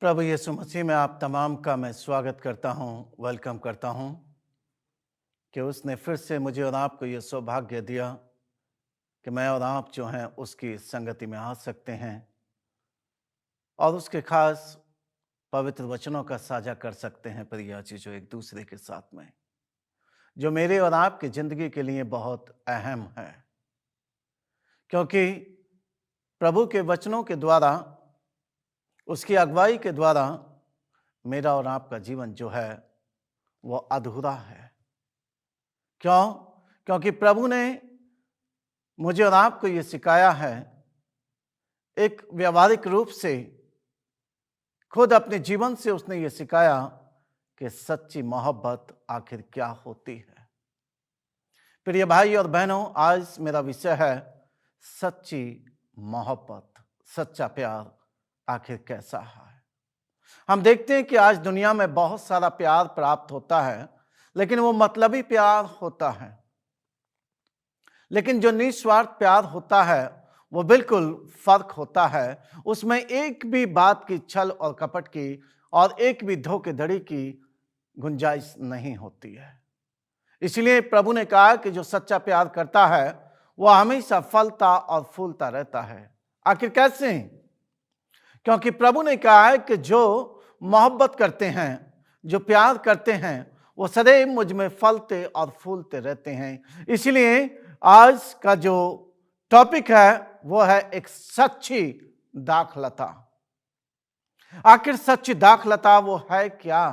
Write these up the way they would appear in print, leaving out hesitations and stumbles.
प्रभु यीशु मसीह में आप तमाम का मैं स्वागत करता हूं, वेलकम करता हूं कि उसने फिर से मुझे और आपको ये सौभाग्य दिया कि मैं और आप जो हैं उसकी संगति में आ सकते हैं और उसके खास पवित्र वचनों का साझा कर सकते हैं प्रिय जो एक दूसरे के साथ में, जो मेरे और आपकी जिंदगी के लिए बहुत अहम है। क्योंकि प्रभु के वचनों के द्वारा, उसकी अगुवाई के द्वारा मेरा और आपका जीवन जो है वो अधूरा है। क्यों? क्योंकि प्रभु ने मुझे और आपको ये सिखाया है, एक व्यवहारिक रूप से खुद अपने जीवन से उसने ये सिखाया कि सच्ची मोहब्बत आखिर क्या होती है। प्रिय भाई और बहनों, आज मेरा विषय है सच्ची मोहब्बत, सच्चा प्यार आखिर कैसा है। हम देखते हैं कि आज दुनिया में बहुत सारा प्यार प्राप्त होता है, लेकिन वो मतलबी प्यार होता है। लेकिन जो निस्वार्थ प्यार होता है वो बिल्कुल फर्क होता है। उसमें एक भी बात की छल और कपट की और एक भी धोखेधड़ी की गुंजाइश नहीं होती है। इसलिए प्रभु ने कहा कि जो सच्चा प्यार करता है वो हमेशा फलता और फूलता रहता है। आखिर कैसे? क्योंकि प्रभु ने कहा है कि जो मोहब्बत करते हैं, जो प्यार करते हैं, वो सदैव मुझ में फलते और फूलते रहते हैं। इसलिए आज का जो टॉपिक है वो है एक सच्ची दाखलता। आखिर सच्ची दाखलता वो है क्या?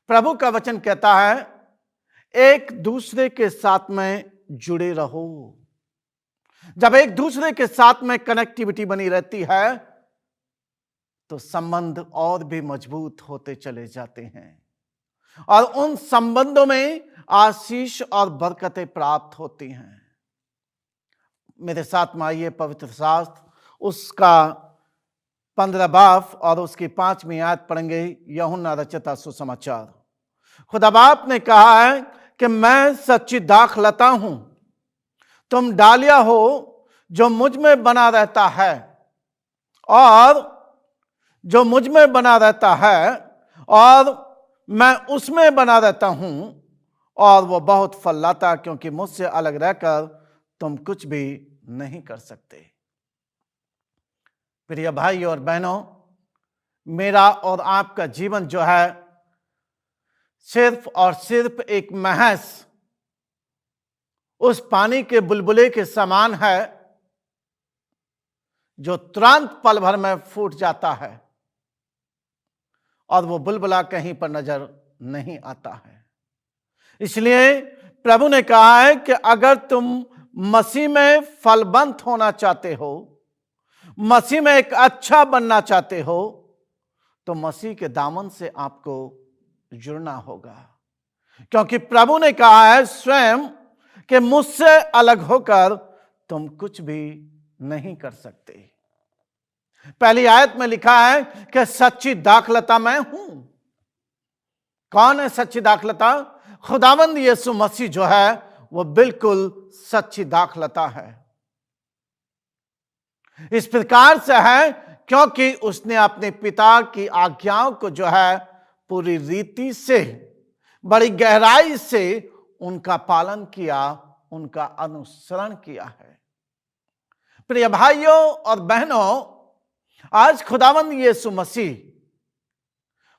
प्रभु का वचन कहता है, एक दूसरे के साथ में जुड़े रहो। जब एक दूसरे के साथ में कनेक्टिविटी बनी रहती है तो संबंध और भी मजबूत होते चले जाते हैं और उन संबंधों में आशीष और बरकतें प्राप्त होती हैं। मेरे साथ में आइए, पवित्र शास्त्र उसका 15 बाब और उसकी 5वीं आयत पढ़ेंगे। यूहन्ना रचिता सुसमाचार। खुदा बाप ने कहा है कि मैं सच्ची दाखलता हूं, तुम डालिया हो जो मुझ में बना रहता है और जो मुझ में बना रहता है और मैं उसमें बना रहता हूं, और वो बहुत फल लाता, क्योंकि मुझसे अलग रहकर तुम कुछ भी नहीं कर सकते। प्रिय भाई और बहनों, मेरा और आपका जीवन जो है सिर्फ और सिर्फ एक महज उस पानी के बुलबुले के समान है जो तुरंत पल भर में फूट जाता है और वो बुलबुला कहीं पर नजर नहीं आता है। इसलिए प्रभु ने कहा है कि अगर तुम मसीह में फलवंत होना चाहते हो, मसीह में एक अच्छा बनना चाहते हो, तो मसीह के दामन से आपको जुड़ना होगा। क्योंकि प्रभु ने कहा है स्वयं कि मुझसे अलग होकर तुम कुछ भी नहीं कर सकते। पहली आयत में लिखा है कि सच्ची दाखलता मैं हूं। कौन है सच्ची दाखलता? खुदावंद यीशु मसीह जो है वो बिल्कुल सच्ची दाखलता है। इस प्रकार से है क्योंकि उसने अपने पिता की आज्ञाओं को जो है पूरी रीति से, बड़ी गहराई से उनका पालन किया, उनका अनुसरण किया है। प्रिय भाइयों और बहनों, आज खुदावंद यीशु मसीह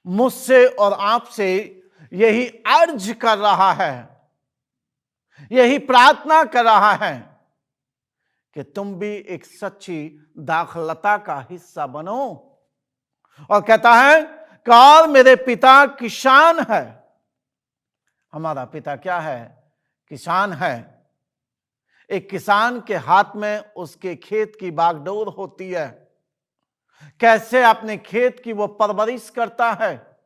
मुझसे और आपसे यही अर्ज कर रहा है, यही प्रार्थना कर रहा है कि तुम भी एक सच्ची दाखलता का हिस्सा बनो। और कहता है कि मेरे पिता किसान है। हमारा पिता क्या है? किसान है। एक किसान के हाथ में उसके खेत की बागडोर होती है, कैसे अपने खेत की वो परवरिश करता है,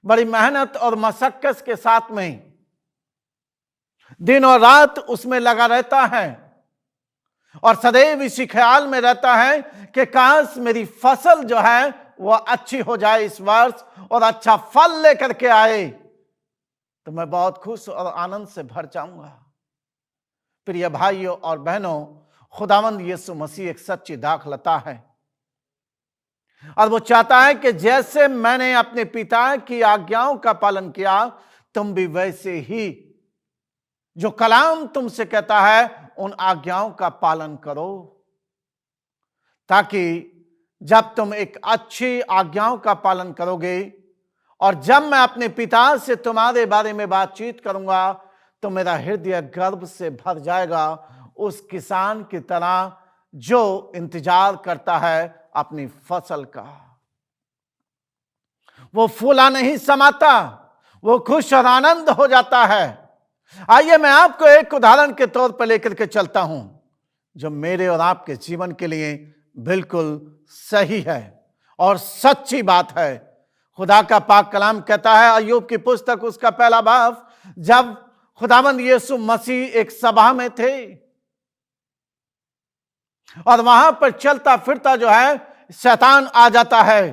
बड़ी मेहनत और मशक्कत के साथ में दिन और रात उसमें लगा रहता है और सदैव इसी ख्याल में रहता है कि काश मेरी फसल जो है वो अच्छी हो जाए इस वर्ष और अच्छा फल लेकर के आए तो मैं बहुत खुश और आनंद से भर जाऊंगा। प्रिय भाइयों और बहनों, खुदावंद यीशु मसीह एक सच्ची दाखलता है। और वो चाहता है कि जैसे मैंने अपने पिता की आज्ञाओं का पालन किया, तुम भी वैसे ही जो कलाम तुमसे कहता है उन आज्ञाओं का पालन करो, ताकि जब तुम एक अच्छी आज्ञाओं का पालन करोगे और जब मैं अपने पिता से तुम्हारे बारे में बातचीत करूंगा तो मेरा हृदय गर्व से भर जाएगा, उस किसान की तरह जो इंतजार करता है अपनी फसल का। वो फूला नहीं समाता, वो खुश और आनंद हो जाता है। आइए मैं आपको एक उदाहरण के तौर पर लेकर के चलता हूं जो मेरे और आपके जीवन के लिए बिल्कुल सही है और सच्ची बात है। खुदा का पाक कलाम कहता है, अय्यूब की पुस्तक उसका पहला बाब, जब खुदावंद यीशु मसीह एक सभा में थे और वहां पर चलता फिरता जो है शैतान आ जाता है।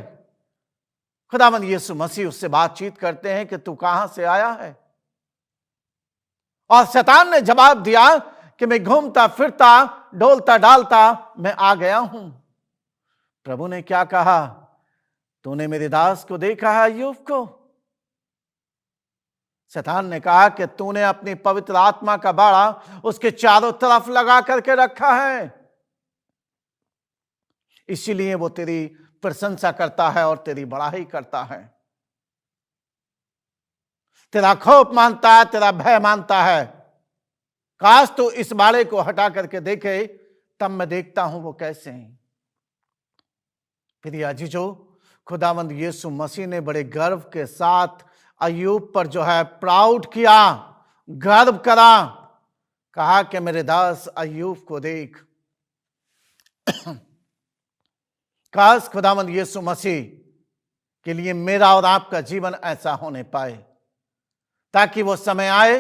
खुदावंद यीशु मसीह उससे बातचीत करते हैं कि तू कहां से आया है, और शैतान ने जवाब दिया कि मैं घूमता फिरता डोलता डालता मैं आ गया हूं। प्रभु ने क्या कहा, तूने मेरे दास को देखा है अय्यूब को? शैतान ने कहा कि तूने अपनी पवित्र आत्मा का बाड़ा उसके चारों तरफ लगा करके रखा है, इसीलिए वो तेरी प्रशंसा करता है और तेरी बड़ाई करता है, तेरा खौफ मानता है, तेरा भय मानता है। काश तू इस बाड़े को हटा करके देखे, तब मैं देखता हूं वो कैसे हैं। प्रिय अजीजों, खुदावंद यीशु मसीह ने बड़े गर्व के साथ अय्यूब पर जो है प्राउड किया, गर्व करा, कहा कि मेरे दास अय्यूब को देख। काश खुदावंद यीशु मसीह के लिए मेरा और आपका जीवन ऐसा होने पाए, ताकि वो समय आए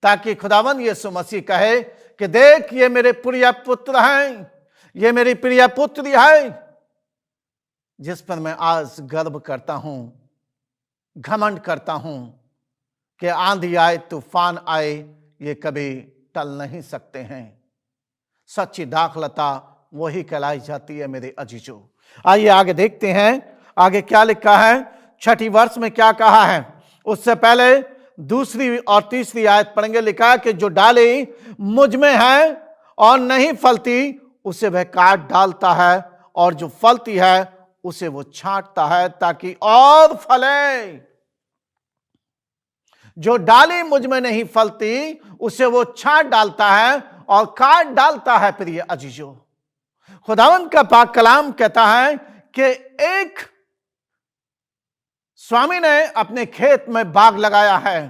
ताकि खुदावंद यीशु मसीह कहे कि देख ये मेरे प्रिय पुत्र हैं, ये मेरी प्रिय पुत्री है जिस पर मैं आज गर्व करता हूं, घमंड करता हूं कि आंधी आए तूफान आए ये कभी टल नहीं सकते हैं। सच्ची दाखलता वही कहलाई जाती है मेरे अजीजों। आइए आगे देखते हैं, आगे क्या लिखा है, 6 वर्ष में क्या कहा है। उससे पहले 2 और 3 आयत पढ़ेंगे। लिखा है कि जो डाली मुझ में है और नहीं फलती उसे वह काट डालता है, और जो फलती है उसे वो छांटता है ताकि और फले। जो डाली मुझ में नहीं फलती उसे वो छांट डालता है और काट डालता है। प्रिय अजीजों, खुदावंद का पाक कलाम कहता है कि एक स्वामी ने अपने खेत में बाग लगाया है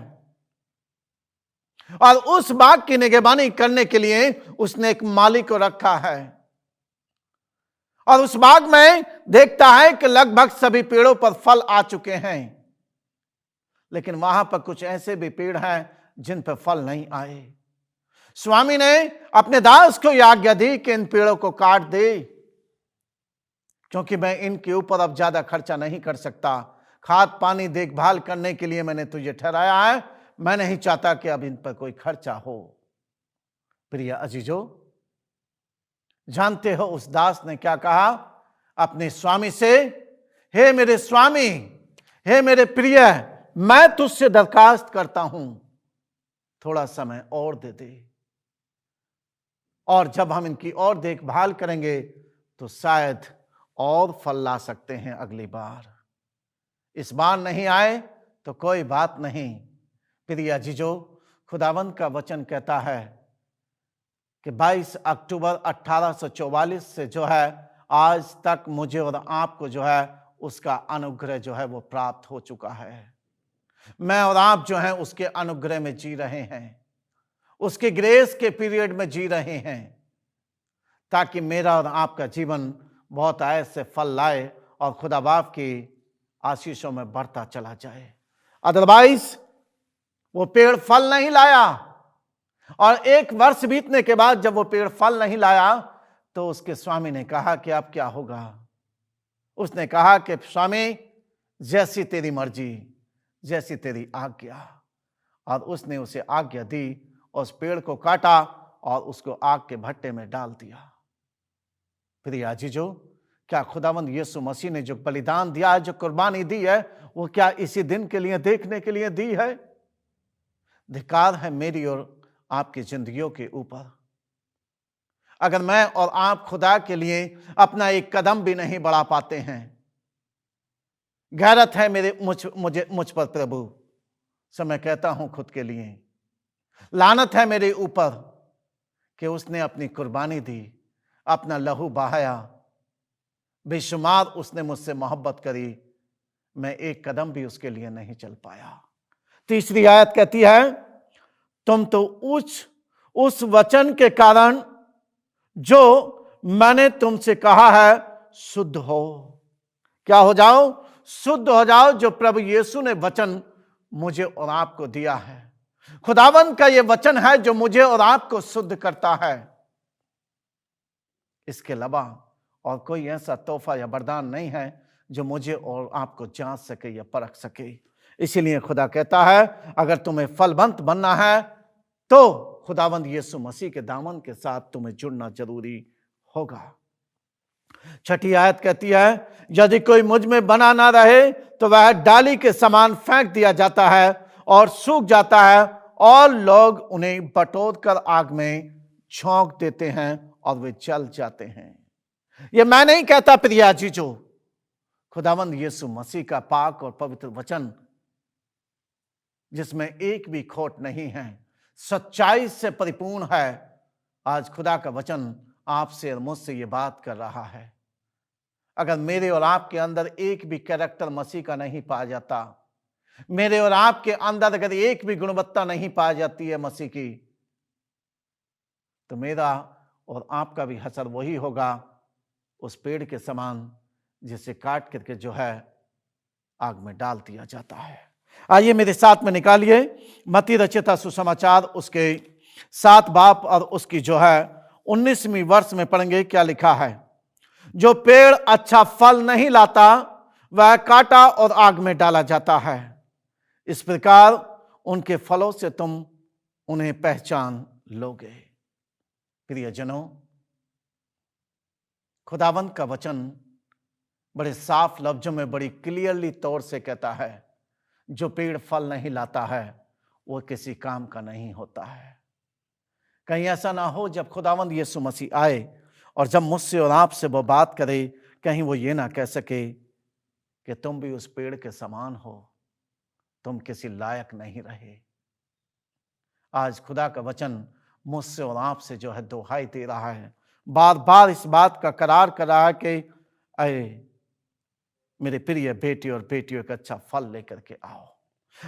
और उस बाग की निगरानी करने के लिए उसने एक माली को रखा है, और उस बाग में देखता है कि लगभग सभी पेड़ों पर फल आ चुके हैं, लेकिन वहां पर कुछ ऐसे भी पेड़ हैं जिन पर फल नहीं आए। स्वामी ने अपने दास को यह आज्ञा दी कि इन पेड़ों को काट दे, क्योंकि मैं इनके ऊपर अब ज्यादा खर्चा नहीं कर सकता। खाद पानी देखभाल करने के लिए मैंने तुझे ठहराया है, मैं नहीं चाहता कि अब इन पर कोई खर्चा हो। प्रिय अजीजों, जानते हो उस दास ने क्या कहा अपने स्वामी से, हे मेरे स्वामी, हे मेरे प्रिय, मैं तुझसे दरखास्त करता हूं थोड़ा समय और दे दे, और जब हम इनकी और देखभाल करेंगे तो शायद और फल ला सकते हैं अगली बार। इस बार नहीं आए तो कोई बात नहीं। प्रिय अजीजों, खुदावंद का वचन कहता है कि 22 अक्टूबर 1844 से जो है आज तक मुझे और आपको जो है उसका अनुग्रह जो है वो प्राप्त हो चुका है। मैं और आप जो हैं उसके अनुग्रह में जी रहे हैं, उसके ग्रेस के पीरियड में जी रहे हैं, ताकि मेरा और आपका जीवन बहुत ऐसे फल लाए और खुदा बाप की आशीषों में बढ़ता चला जाए। अदरवाइज वो पेड़ फल नहीं लाया, और 1 वर्ष बीतने के बाद जब वो पेड़ फल नहीं लाया तो उसके स्वामी ने कहा कि अब क्या होगा। उसने कहा कि स्वामी, जैसी तेरी मर्जी, जैसी तेरी आज्ञा। और उसने उसे आज्ञा दी, उस पेड़ को काटा और उसको आग के भट्टे में डाल दिया। प्रिय अजीजों, क्या खुदावंद यीशु मसीह ने जो बलिदान दिया है, जो कुर्बानी दी है, वो क्या इसी दिन के लिए, देखने के लिए दी है? धिक्कार है मेरी और आपकी जिंदगियों के ऊपर अगर मैं और आप खुदा के लिए अपना एक कदम भी नहीं बढ़ा पाते हैं। गैरत है मुझ पर प्रभु, सो मैं कहता हूं खुद के लिए, लानत है मेरे ऊपर कि उसने अपनी कुर्बानी दी, अपना लहू बहाया, बेशुमार उसने मुझसे मोहब्बत करी, मैं एक कदम भी उसके लिए नहीं चल पाया। तीसरी आयत कहती है, तुम तो उस वचन के कारण जो मैंने तुमसे कहा है शुद्ध हो। क्या हो जाओ? शुद्ध हो जाओ, जो प्रभु यीशु ने वचन मुझे और आपको दिया है। खुदावंद का यह वचन है जो मुझे और आपको शुद्ध करता है। इसके अलावा और कोई ऐसा तोहफा या वरदान नहीं है जो मुझे और आपको जांच सके या परख सके। इसीलिए खुदा कहता है, अगर तुम्हें फलवंत बनना है तो खुदावंद यीशु मसीह के दामन के साथ तुम्हें जुड़ना जरूरी होगा। छठी आयत कहती है, यदि कोई मुझ में बना ना रहे तो वह डाली के समान फेंक दिया जाता है और सूख जाता है, और लोग उन्हें बटोर कर आग में झोंक देते हैं और वे जल जाते हैं। यह मैं नहीं कहता प्रिया जी, जो खुदावंद यीशु मसीह का पाक और पवित्र वचन जिसमें एक भी खोट नहीं है, सच्चाई से परिपूर्ण है, आज खुदा का वचन आपसे और मुझसे ये बात कर रहा है। अगर मेरे और आपके अंदर एक भी कैरेक्टर मसीह का नहीं पाया जाता, मेरे और आपके अंदर अगर एक भी गुणवत्ता नहीं पाई जाती है मसीह की, तो मेरा और आपका भी हसर वही होगा, उस पेड़ के समान जिसे काट करके जो है आग में डाल दिया जाता है। आइए मेरे साथ में निकालिए मत्ती रचित सुसमाचार, उसके 7 बाब और उसकी जो है 19वीं वर्ष में पढ़ेंगे। क्या लिखा है? जो पेड़ अच्छा फल नहीं लाता वह काटा और आग में डाला जाता है। इस प्रकार उनके फलों से तुम उन्हें पहचान लोगे। प्रियजनों, खुदावंद का वचन बड़े साफ लफ्जों में बड़ी क्लियरली तौर से कहता है, जो पेड़ फल नहीं लाता है वो किसी काम का नहीं होता है। कहीं ऐसा ना हो जब खुदावंद यीशु मसीह आए और जब मुझसे और आपसे वो बात करे, कहीं वो ये ना कह सके कि तुम भी उस पेड़ के समान हो, तुम किसी लायक नहीं रहे। आज खुदा का वचन मुझसे और आपसे जो है दुहाई दे रहा है, बार बार इस बात का करार कर रहा है कि अरे मेरे प्रिय बेटी और बेटियों का अच्छा फल लेकर के आओ।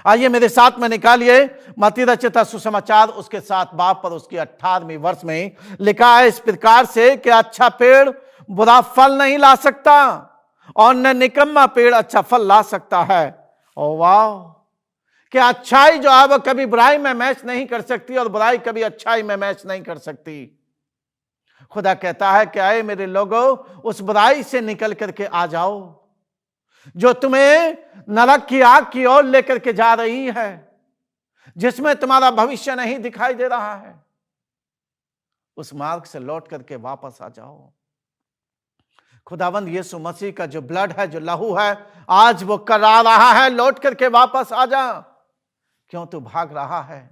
आइए मेरे साथ में निकालिए मत्ती रचित सुसमाचार, उसके 7 बाब पर उसकी 18वीं वर्ष में लिखा है इस प्रकार से कि अच्छा पेड़ बुरा फल नहीं ला सकता और न निकम्मा पेड़ अच्छा फल ला सकता है। ओ वाह, कि अच्छाई जो है वह कभी बुराई में मैच नहीं कर सकती और बुराई कभी अच्छाई में मैच नहीं कर सकती। खुदा कहता है कि आए मेरे लोगों, उस बुराई से निकल करके आ जाओ जो तुम्हें नरक की आग की ओर लेकर के जा रही है, जिसमें तुम्हारा भविष्य नहीं दिखाई दे रहा है। उस मार्ग से लौट करके वापस आ जाओ। खुदावंद यीशु मसीह का जो ब्लड है, जो लहू है, आज वो करा रहा है, लौट करके वापस आ जा। क्यों तू भाग रहा है?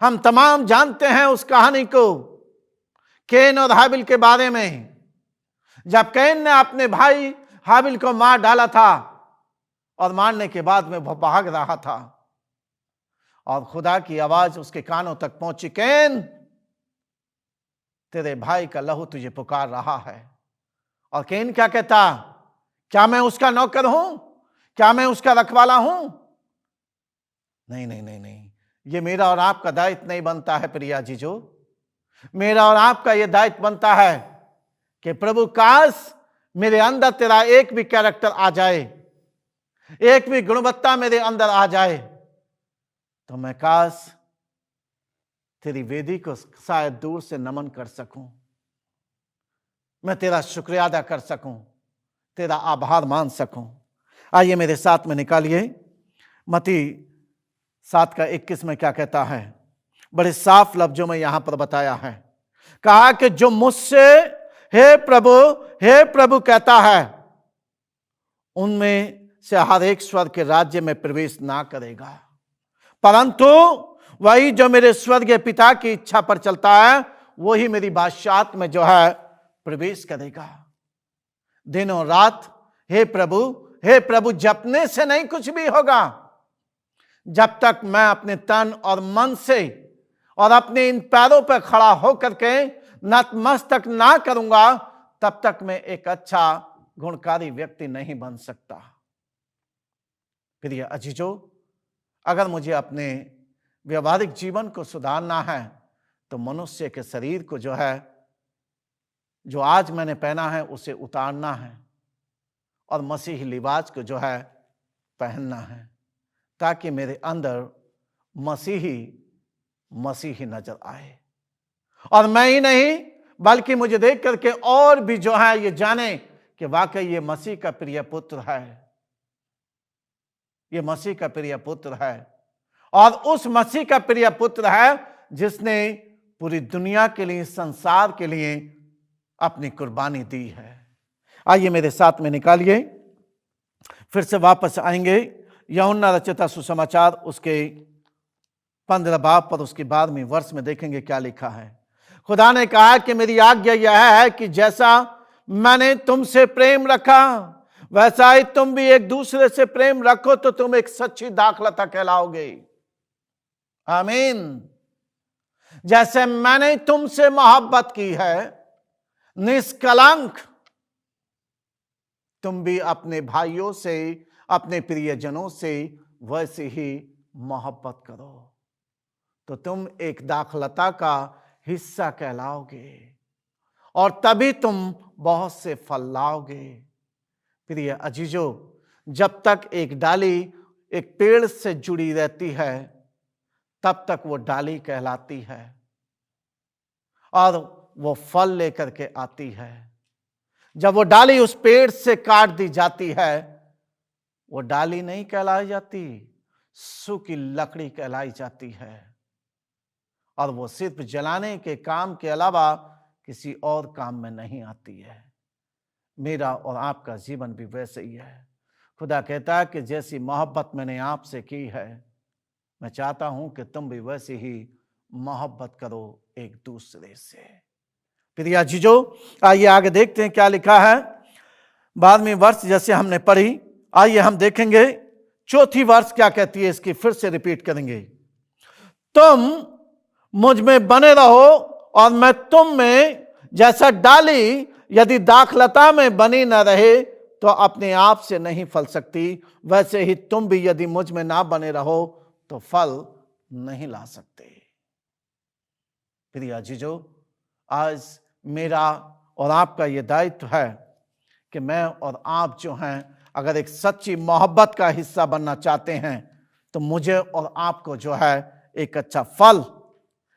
हम तमाम जानते हैं उस कहानी को, कैन और हाबिल के बारे में। जब कैन ने अपने भाई हाबिल को मार डाला था और मारने के बाद में वो भाग रहा था और खुदा की आवाज उसके कानों तक पहुंची, कैन तेरे भाई का लहू तुझे पुकार रहा है। और कैन क्या कहता? क्या मैं उसका नौकर हूं? क्या मैं उसका रखवाला हूं? नहीं नहीं नहीं नहीं, ये मेरा और आपका दायित्व नहीं बनता है प्रिया जीजो। मेरा और आपका यह दायित्व बनता है कि प्रभु काश मेरे अंदर तेरा एक भी कैरेक्टर आ जाए, एक भी गुणवत्ता मेरे अंदर आ जाए, तो मैं काश तेरी वेदी को शायद दूर से नमन कर सकूं, मैं तेरा शुक्रिया अदा कर सकूं, तेरा आभार मान सकूं। आइए मेरे साथ में निकालिए मत्ती 7:21 में क्या कहता है। बड़े साफ लफ्जों में यहां पर बताया है, कहा कि जो मुझसे हे प्रभु हे प्रभु कहता है, उनमें से हर एक स्वर्ग के राज्य में प्रवेश ना करेगा, परंतु वही जो मेरे स्वर्गीय पिता की इच्छा पर चलता है वही मेरी बादशाहत में जो है प्रवेश करेगा। दिन और रात हे प्रभु जपने से नहीं कुछ भी होगा। जब तक मैं अपने तन और मन से और अपने इन पैरों पर खड़ा होकर के नतमस्तक ना करूंगा, तब तक मैं एक अच्छा गुणकारी व्यक्ति नहीं बन सकता। प्रिय अजीजों, अगर मुझे अपने व्यवहारिक जीवन को सुधारना है तो मनुष्य के शरीर को जो है, जो आज मैंने पहना है उसे उतारना है और मसीही लिबास को जो है पहनना है, ताकि मेरे अंदर मसीही नजर आए। और मैं ही नहीं बल्कि मुझे देख करके और भी जो है ये जाने कि वाकई ये मसीह का प्रिय पुत्र है, ये मसीह का प्रिय पुत्र है। और उस मसीह का प्रिय पुत्र है जिसने पूरी दुनिया के लिए, संसार के लिए अपनी कुर्बानी दी है। आइए मेरे साथ में निकालिए, फिर से वापस आएंगे यूहन्ना रचिता सुसमाचार उसके 15 बाब पर उसके 12वें वर्ष में देखेंगे क्या लिखा है। खुदा ने कहा कि मेरी आज्ञा यह है कि जैसा मैंने तुमसे प्रेम रखा वैसा ही तुम भी एक दूसरे से प्रेम रखो, तो तुम एक सच्ची दाखलता कहलाओगे। आमीन। जैसे मैंने तुमसे मोहब्बत की है निष्कलंक, तुम भी अपने भाइयों से, अपने प्रियजनों से वैसे ही मोहब्बत करो, तो तुम एक दाखलता का हिस्सा कहलाओगे और तभी तुम बहुत से फल लाओगे। प्रिय अजीजों, जब तक एक डाली एक पेड़ से जुड़ी रहती है तब तक वो डाली कहलाती है और वो फल लेकर के आती है। जब वो डाली उस पेड़ से काट दी जाती है, वो डाली नहीं कहलाई जाती, सूखी लकड़ी कहलाई जाती है और वो सिर्फ जलाने के काम के अलावा किसी और काम में नहीं आती है। मेरा और आपका जीवन भी वैसे ही है। खुदा कहता है कि जैसी मोहब्बत मैंने आपसे की है, मैं चाहता हूं कि तुम भी वैसे ही मोहब्बत करो एक दूसरे से। प्रिय जीजो, आइए आगे देखते हैं क्या लिखा है। 12वें वर्ष जैसे हमने पढ़ी, आइए हम देखेंगे 4थी वर्ष क्या कहती है, इसकी फिर से रिपीट करेंगे। तुम मुझ में बने रहो और मैं तुम में, जैसा डाली यदि दाखलता में बनी न रहे तो अपने आप से नहीं फल सकती, वैसे ही तुम भी यदि मुझ में ना बने रहो तो फल नहीं ला सकते। प्रिय जीजो, आज मेरा और आपका यह दायित्व है कि मैं और आप जो हैं, अगर एक सच्ची मोहब्बत का हिस्सा बनना चाहते हैं तो मुझे और आपको जो है एक अच्छा फल,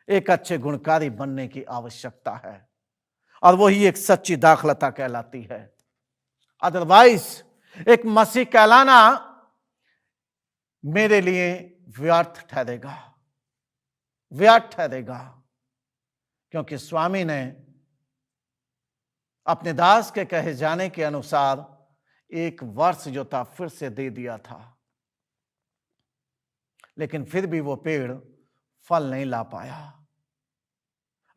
एक अच्छे गुणकारी बनने की आवश्यकता है और वही एक सच्ची दाखलता कहलाती है। अदरवाइज एक मसीह कहलाना मेरे लिए व्यर्थ ठहरेगा, व्यर्थ ठहरेगा, क्योंकि स्वामी ने अपने दास के कहे जाने के अनुसार 1 वर्ष जो था फिर से दे दिया था, लेकिन फिर भी वो पेड़ फल नहीं ला पाया।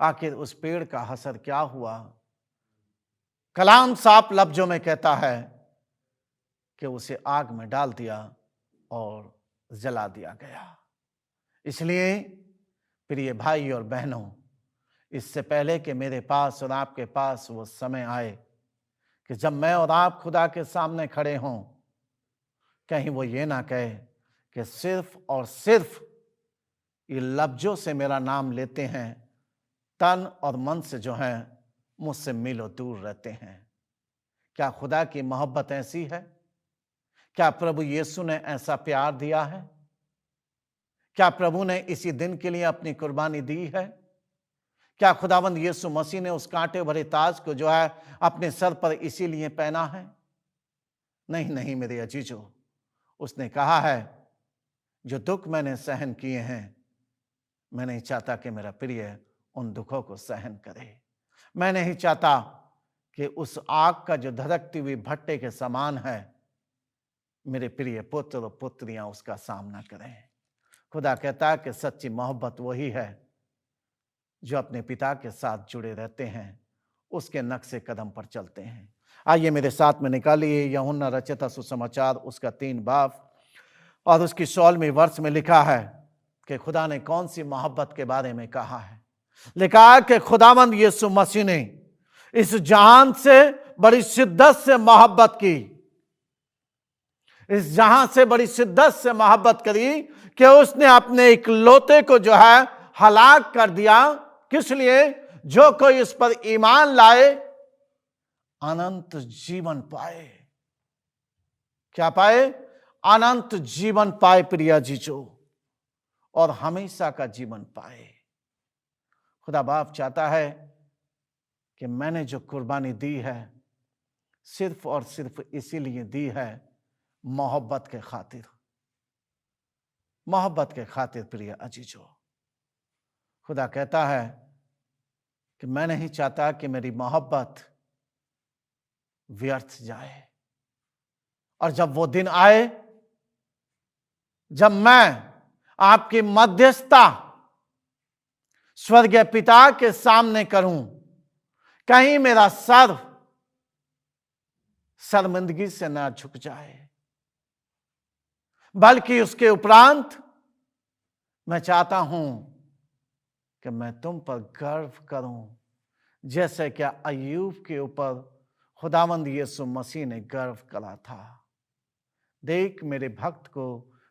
आखिर उस पेड़ का असर क्या हुआ? कलाम साफ लफ्जों में कहता है कि उसे आग में डाल दिया और जला दिया गया। इसलिए प्रिय भाई और बहनों, इससे पहले कि मेरे पास और आपके पास वो समय आए कि जब मैं और आप खुदा के सामने खड़े हों, कहीं वो ये ना कहे कि सिर्फ और सिर्फ ये लफ्जों से मेरा नाम लेते हैं, तन और मन से जो है मुझसे मिलो दूर रहते हैं। क्या खुदा की मोहब्बत ऐसी है? क्या प्रभु यीशु ने ऐसा प्यार दिया है? क्या प्रभु ने इसी दिन के लिए अपनी कुर्बानी दी है? क्या खुदावंद यीशु मसीह ने उस कांटे भरे ताज को जो है अपने सर पर इसीलिए पहना है? नहीं नहीं मेरे अजीजों, उसने कहा है जो दुख मैंने सहन किए हैं, मैं नहीं चाहता कि मेरा प्रिय उन दुखों को सहन करे। मैं नहीं चाहता कि उस आग का जो धधकती हुई भट्टे के समान है, मेरे प्रिय पुत्र और पुत्रियां उसका सामना करें। खुदा कहता है कि सच्ची मोहब्बत वही है जो अपने पिता के साथ जुड़े रहते हैं, उसके नक्शे कदम पर चलते हैं। आइए मेरे साथ में निकालिए यूहन्ना रचित सुसमाचार उसका 3 बाब और उसकी 16वीं वर्ष में लिखा है कि खुदा ने कौन सी मोहब्बत के बारे में कहा है। लिखा है कि खुदावंद यीशु मसीह ने इस जहान से बड़ी शिद्दत से मोहब्बत की, इस जहां से बड़ी शिद्दत से मोहब्बत करी कि उसने अपने इकलौते को जो है हलाक कर दिया। किस लिए? जो कोई इस पर ईमान लाए अनंत जीवन पाए। क्या पाए? अनंत जीवन पाए प्रिया जीजो, और हमेशा का जीवन पाए। खुदा बाप चाहता है कि मैंने जो कुर्बानी दी है सिर्फ और सिर्फ इसीलिए दी है, मोहब्बत के खातिर, मोहब्बत के खातिर प्रिय अजीजो। खुदा कहता है कि मैं नहीं चाहता कि मेरी मोहब्बत व्यर्थ जाए। और जब वो दिन आए जब मैं आपकी मध्यस्थता स्वर्गीय पिता के सामने करूं, कहीं मेरा सर शर्मिंदगी से ना झुक जाए, बल्कि उसके उपरांत मैं चाहता हूं कि मैं तुम पर गर्व करूं, जैसे क्या अय्यूब के ऊपर खुदावंद यीशु मसीह ने गर्व करा था। देख मेरे भक्त को,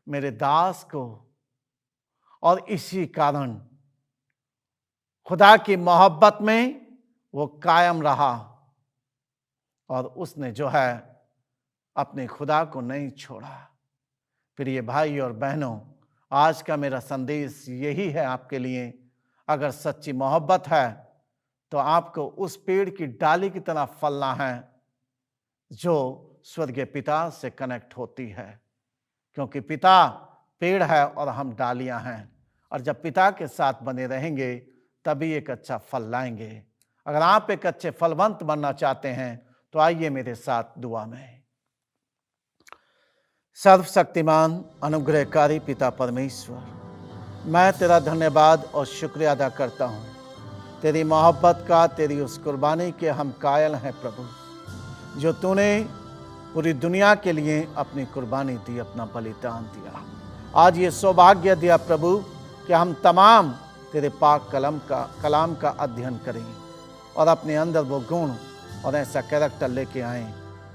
मेरे दास को, और इसी कारण खुदा की मोहब्बत में वो कायम रहा और उसने जो है अपने खुदा को नहीं छोड़ा। प्रिय भाई और बहनों, आज का मेरा संदेश यही है आपके लिए। अगर सच्ची मोहब्बत है तो आपको उस पेड़ की डाली की तरह फलना है जो स्वर्गीय पिता से कनेक्ट होती है, क्योंकि पिता पेड़ है और हम डालियां हैं, और जब पिता के साथ बने रहेंगे तभी एक अच्छा फल लाएंगे। अगर आप एक अच्छे फलवंत बनना चाहते हैं तो आइए मेरे साथ दुआ में। सर्वशक्तिमान अनुग्रहकारी पिता परमेश्वर, मैं तेरा धन्यवाद और शुक्रिया अदा करता हूँ तेरी मोहब्बत का, तेरी उस कुर्बानी के हम कायल हैं प्रभु, जो तूने पूरी दुनिया के लिए अपनी कुर्बानी दी, अपना बलिदान दिया। आज ये सौभाग्य दिया प्रभु कि हम तमाम तेरे पाक कलाम का अध्ययन करें और अपने अंदर वो गुण और ऐसा कैरेक्टर लेके आएं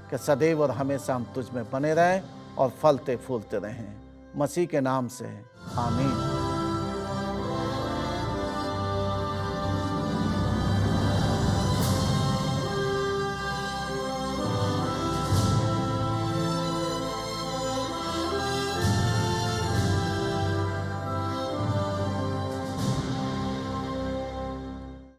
कि सदैव और हमेशा हम तुझ में बने रहें और फलते फूलते रहें। मसीह के नाम से आमीन।